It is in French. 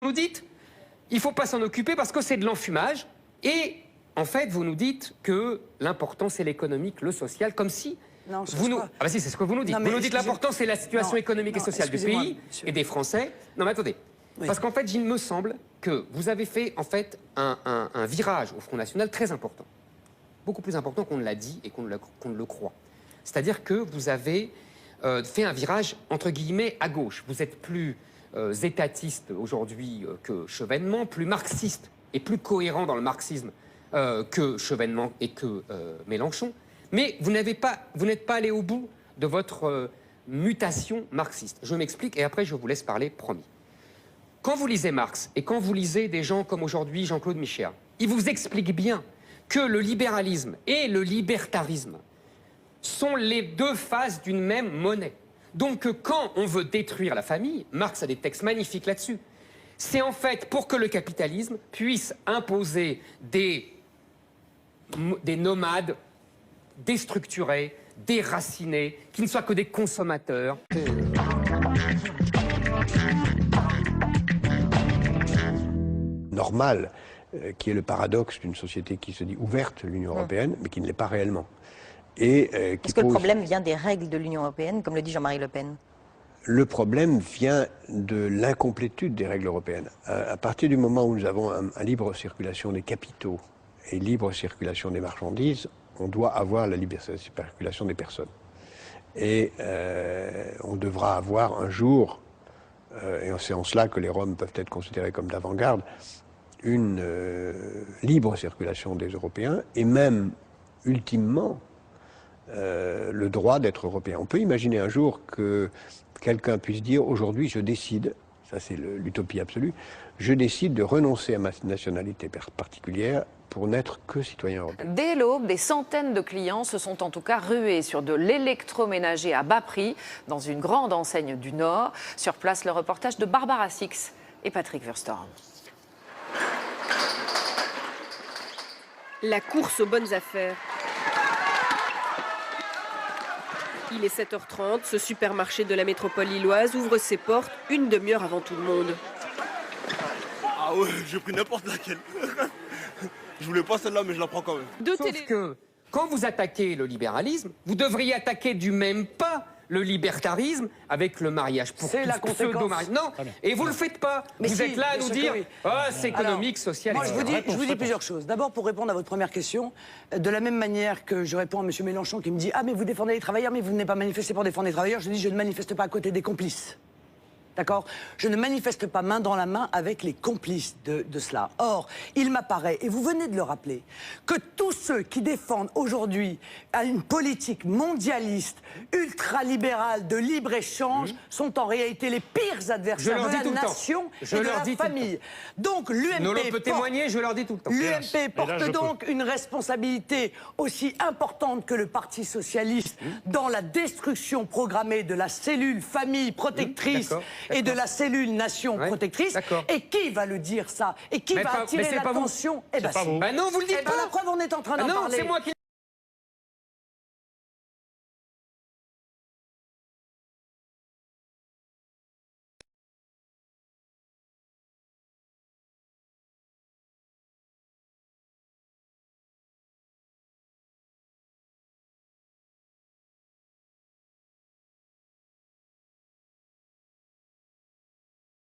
Vous nous dites, il ne faut pas s'en occuper parce que c'est de l'enfumage. Et en fait, vous nous dites que l'important, c'est l'économique, le social, comme si... Non, vous nous... Ah bah si, c'est ce que vous nous dites. Non, vous nous dites l'important, c'est la situation économique et sociale du pays monsieur. et des Français. Non, mais attendez. Oui. Parce qu'en fait, il me semble que vous avez fait, en fait, un virage au Front National très important. Beaucoup plus important qu'on ne l'a dit et qu'on ne le croit. C'est-à-dire que vous avez fait un virage, entre guillemets, à gauche. Vous êtes plus étatiste aujourd'hui que Chevènement, plus marxiste et plus cohérent dans le marxisme que Chevènement et que Mélenchon. Mais vous n'êtes pas allé au bout de votre mutation marxiste. Je m'explique et après je vous laisse parler, promis. Quand vous lisez Marx et quand vous lisez des gens comme aujourd'hui Jean-Claude Michéa, il vous explique bien que le libéralisme et le libertarisme sont les deux faces d'une même monnaie. Donc quand on veut détruire la famille, Marx a des textes magnifiques là-dessus, c'est en fait pour que le capitalisme puisse imposer des nomades déstructurés, déracinés, qui ne soient que des consommateurs. Normal, qui est le paradoxe d'une société qui se dit ouverte, l'Union européenne, mais qui ne l'est pas réellement. Est-ce que le problème vient des règles de l'Union européenne, comme le dit Jean-Marie Le Pen? Le problème vient de l'incomplétude des règles européennes. À partir du moment où nous avons une libre circulation des capitaux et libre circulation des marchandises, on doit avoir la libre circulation des personnes. Et on devra avoir un jour, et c'est en cela que les Roms peuvent être considérés comme d'avant-garde, une libre circulation des Européens et même, ultimement, le droit d'être européen. On peut imaginer un jour que quelqu'un puisse dire aujourd'hui je décide, ça c'est l'utopie absolue, je décide de renoncer à ma nationalité particulière pour n'être que citoyen européen. Dès l'aube, des centaines de clients se sont en tout cas rués sur de l'électroménager à bas prix dans une grande enseigne du Nord. Sur place, le reportage de Barbara Six et Patrick Wurstorm. La course aux bonnes affaires. Il est 7h30, ce supermarché de la métropole lilloise ouvre ses portes une demi-heure avant tout le monde. Ah ouais, j'ai pris n'importe laquelle. Je voulais pas celle-là, mais je la prends quand même. Sauf que, quand vous attaquez le libéralisme, vous devriez attaquer du même pas le libertarisme avec le mariage pour c'est la conséquence. Non, et vous le faites pas. Mais vous si, êtes là à nous dire oui. c'est économique, social, Moi, etc. je vous dis plusieurs choses. D'abord, pour répondre à votre première question, de la même manière que je réponds à M. Mélenchon qui me dit « Ah, mais vous défendez les travailleurs, mais vous venez pas manifester pour défendre les travailleurs », je dis « Je ne manifeste pas à côté des complices ». D'accord? Je ne manifeste pas main dans la main avec les complices de cela. Or, il m'apparaît, et vous venez de le rappeler, que tous ceux qui défendent aujourd'hui une politique mondialiste, ultralibérale, de libre-échange, sont en réalité les pires adversaires de la nation et de la famille. Donc Nolo peut témoigner, je leur dis tout le temps. L'UMP porte donc une responsabilité aussi importante que le Parti socialiste dans la destruction programmée de la cellule famille protectrice et de la cellule nation protectrice. Et qui va le dire ça? Et qui va attirer l'attention? Eh ben, non, vous le dites pas. La preuve, on est en train d'en parler. Non, c'est moi qui